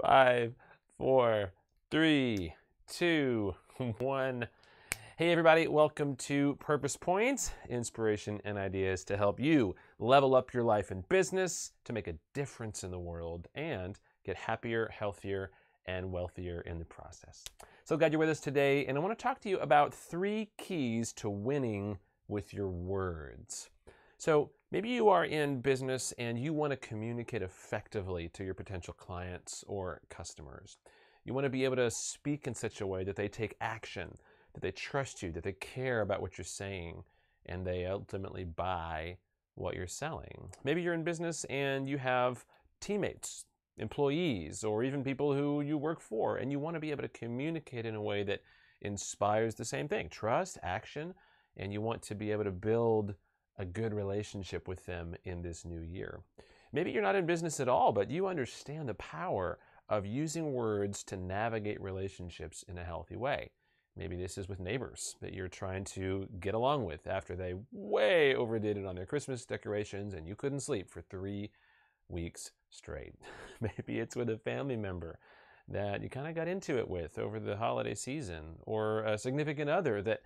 5, 4, 3, 2, 1. Hey everybody, welcome to Purpose Points, inspiration and ideas to help you level up your life and business, to make a difference in the world, and get happier, healthier, and wealthier in the process. So glad you're with us today, and I want to talk to you about 3 keys to winning with your words. So maybe you are in business and you want to communicate effectively to your potential clients or customers. You want to be able to speak in such a way that they take action, that they trust you, that they care about what you're saying, and they ultimately buy what you're selling. Maybe you're in business and you have teammates, employees, or even people who you work for, and you want to be able to communicate in a way that inspires the same thing, trust, action, and you want to be able to build a good relationship with them in this new year. Maybe you're not in business at all, but you understand the power of using words to navigate relationships in a healthy way. Maybe this is with neighbors that you're trying to get along with after they way overdid it on their Christmas decorations and you couldn't sleep for 3 weeks straight. Maybe it's with a family member that you kind of got into it with over the holiday season, or a significant other that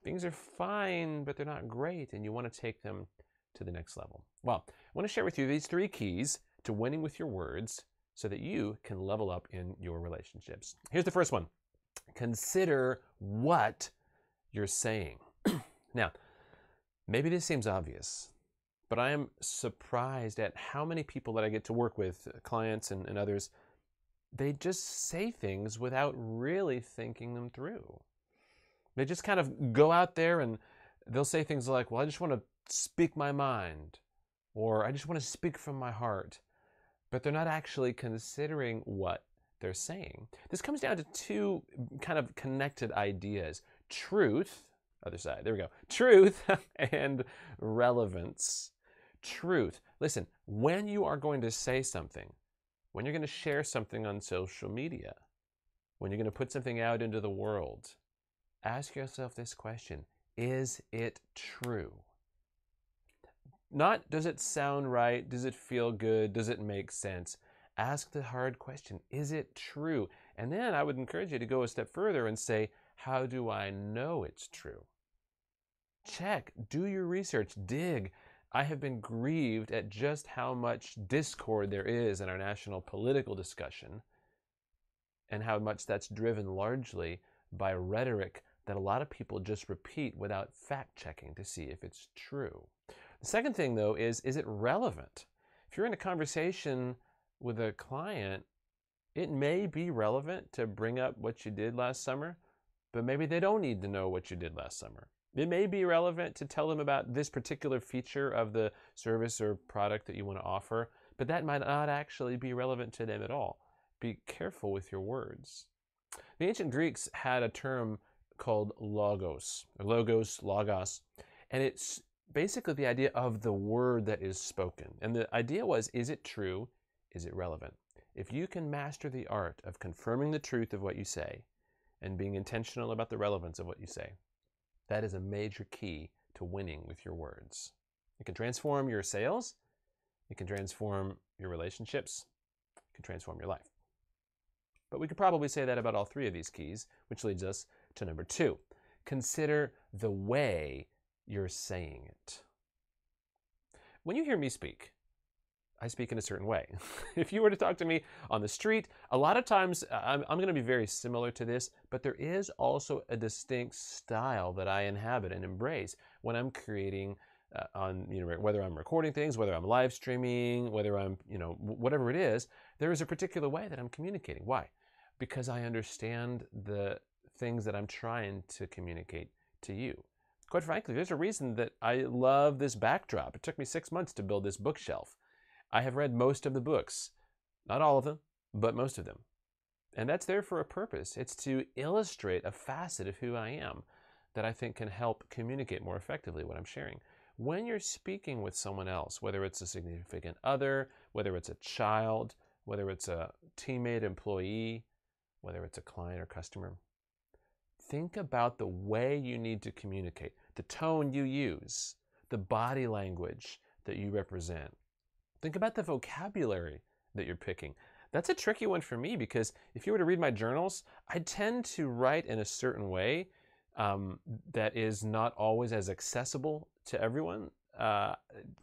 things are fine, but they're not great, and you want to take them to the next level. Well, I want to share with you these 3 keys to winning with your words so that you can level up in your relationships. Here's the first one. Consider what you're saying. Now, maybe this seems obvious, but I am surprised at how many people that I get to work with, clients and others, they just say things without really thinking them through. They just kind of go out there and they'll say things like, well, I just want to speak my mind, or I just want to speak from my heart, but they're not actually considering what they're saying. This comes down to 2 kind of connected ideas: truth, other side, there we go, truth and relevance. Truth. Listen, when you are going to say something, when you're going to share something on social media, when you're going to put something out into the world, ask yourself this question: is it true? Not, does it sound right? Does it feel good? Does it make sense? Ask the hard question: is it true? And then I would encourage you to go a step further and say, how do I know it's true? Check, do your research, dig. I have been grieved at just how much discord there is in our national political discussion, and how much that's driven largely by rhetoric that a lot of people just repeat without fact checking to see if it's true. The second thing, though, is it relevant? If you're in a conversation with a client, it may be relevant to bring up what you did last summer, but maybe they don't need to know what you did last summer. It may be relevant to tell them about this particular feature of the service or product that you want to offer, but that might not actually be relevant to them at all. Be careful with your words. The ancient Greeks had a term called logos, and it's basically the idea of the word that is spoken. And the idea was, is it true? Is it relevant? If you can master the art of confirming the truth of what you say and being intentional about the relevance of what you say, that is a major key to winning with your words. It can transform your sales, it can transform your relationships, it can transform your life. But we could probably say that about all 3 of these keys, which leads us to number 2. Consider the way you're saying it. When you hear me speak, I speak in a certain way. If you were to talk to me on the street, a lot of times I'm going to be very similar to this, but there is also a distinct style that I inhabit and embrace when I'm creating whether I'm recording things, whether I'm live streaming, whether I'm, whatever it is, there is a particular way that I'm communicating. Why? Because I understand the things that I'm trying to communicate to you. Quite frankly, there's a reason that I love this backdrop. It took me 6 months to build this bookshelf. I have read most of the books. Not all of them, but most of them. And that's there for a purpose. It's to illustrate a facet of who I am that I think can help communicate more effectively what I'm sharing. When you're speaking with someone else, whether it's a significant other, whether it's a child, whether it's a teammate, employee, whether it's a client or customer, think about the way you need to communicate, the tone you use, the body language that you represent. Think about the vocabulary that you're picking. That's a tricky one for me, because if you were to read my journals, I tend to write in a certain way that is not always as accessible to everyone.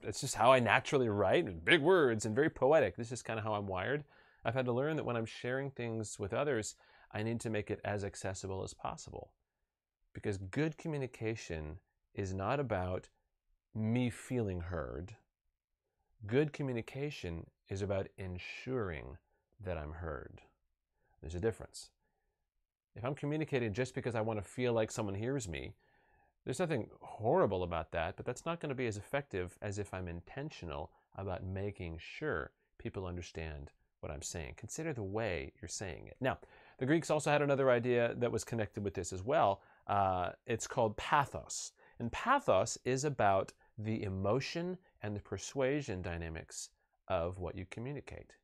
It's just how I naturally write, big words and very poetic. This is kind of how I'm wired. I've had to learn that when I'm sharing things with others, I need to make it as accessible as possible. Because good communication is not about me feeling heard. Good communication is about ensuring that I'm heard. There's a difference. If I'm communicating just because I want to feel like someone hears me, there's nothing horrible about that, but that's not going to be as effective as if I'm intentional about making sure people understand what I'm saying. Consider the way you're saying it. Now, the Greeks also had another idea that was connected with this as well. It's called pathos. And pathos is about the emotion and the persuasion dynamics of what you communicate.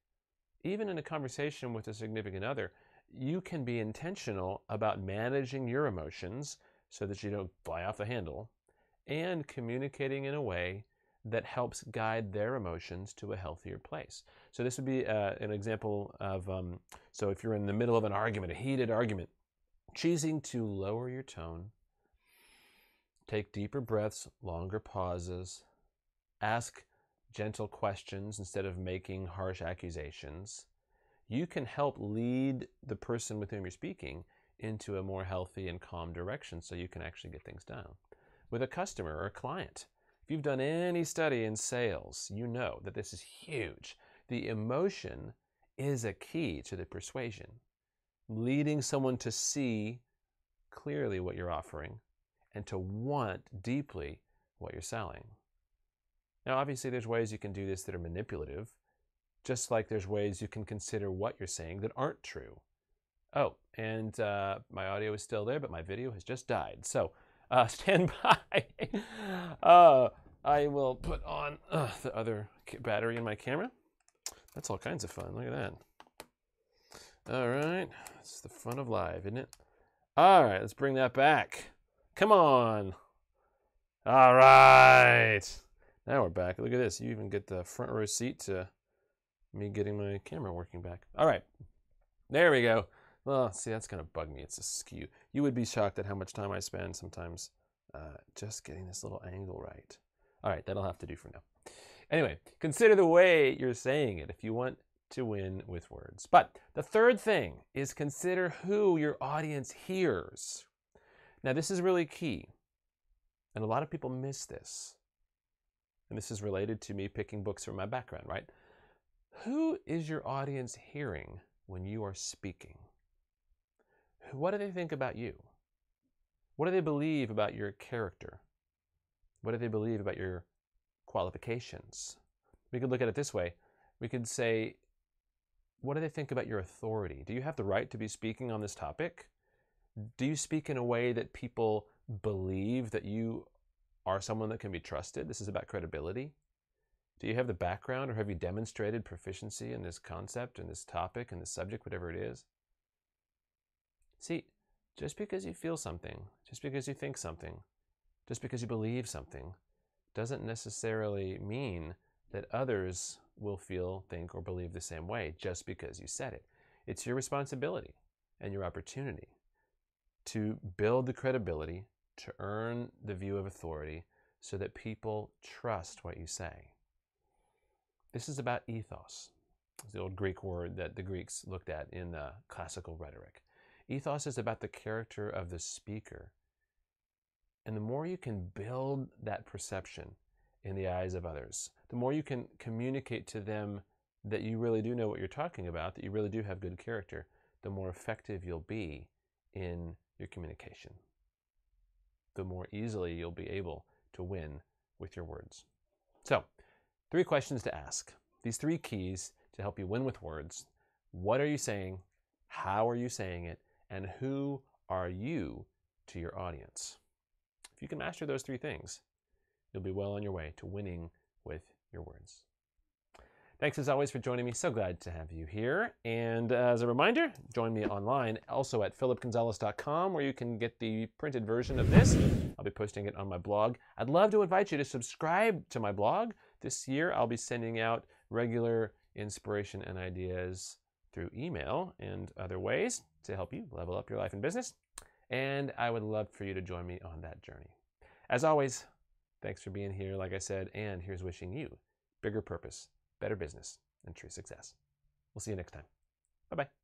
Even in a conversation with a significant other, you can be intentional about managing your emotions so that you don't fly off the handle, and communicating in a way that helps guide their emotions to a healthier place. So this would be an example of, so if you're in the middle of an argument, a heated argument, choosing to lower your tone, take deeper breaths, longer pauses, ask gentle questions instead of making harsh accusations, you can help lead the person with whom you're speaking into a more healthy and calm direction so you can actually get things done. With a customer or a client, if you've done any study in sales, you know that this is huge. The emotion is a key to the persuasion, leading someone to see clearly what you're offering and to want deeply what you're selling. Now, obviously, there's ways you can do this that are manipulative, just like there's ways you can consider what you're saying that aren't true. Oh, and my audio is still there, but my video has just died. So stand by. I will put on the other battery in my camera. That's all kinds of fun. Look at that. All right. It's the fun of live, isn't it? All right, let's bring that back. Come on. All right. Now we're back. Look at this. You even get the front row seat to me getting my camera working back. All right. There we go. Well, see, that's going to bug me. It's askew. You would be shocked at how much time I spend sometimes just getting this little angle right. All right, that'll have to do for now. Anyway, consider the way you're saying it if you want to win with words. But the third thing is consider who your audience hears. Now, this is really key, and a lot of people miss this. And this is related to me picking books from my background, right? Who is your audience hearing when you are speaking? What do they think about you? What do they believe about your character? What do they believe about your qualifications? We could look at it this way. We could say, what do they think about your authority? Do you have the right to be speaking on this topic? Do you speak in a way that people believe that you are someone that can be trusted? This is about credibility. Do you have the background, or have you demonstrated proficiency in this concept, in this topic, in this subject, whatever it is? See, just because you feel something, just because you think something, just because you believe something, doesn't necessarily mean that others will feel, think, or believe the same way just because you said it. It's your responsibility and your opportunity to build the credibility, to earn the view of authority so that people trust what you say. This is about ethos. It's the old Greek word that the Greeks looked at in classical rhetoric. Ethos is about the character of the speaker. And the more you can build that perception in the eyes of others, the more you can communicate to them that you really do know what you're talking about, that you really do have good character, the more effective you'll be in your communication. The more easily you'll be able to win with your words. So, 3 questions to ask. These 3 keys to help you win with words. What are you saying? How are you saying it? And who are you to your audience? If you can master those 3 things, you'll be well on your way to winning with your words. Thanks as always for joining me. So glad to have you here. And as a reminder, join me online also at philipgonzalez.com, where you can get the printed version of this. I'll be posting it on my blog. I'd love to invite you to subscribe to my blog. This year, I'll be sending out regular inspiration and ideas through email and other ways to help you level up your life and business. And I would love for you to join me on that journey. As always, thanks for being here, like I said, and here's wishing you bigger purpose, better business, and true success. We'll see you next time. Bye-bye.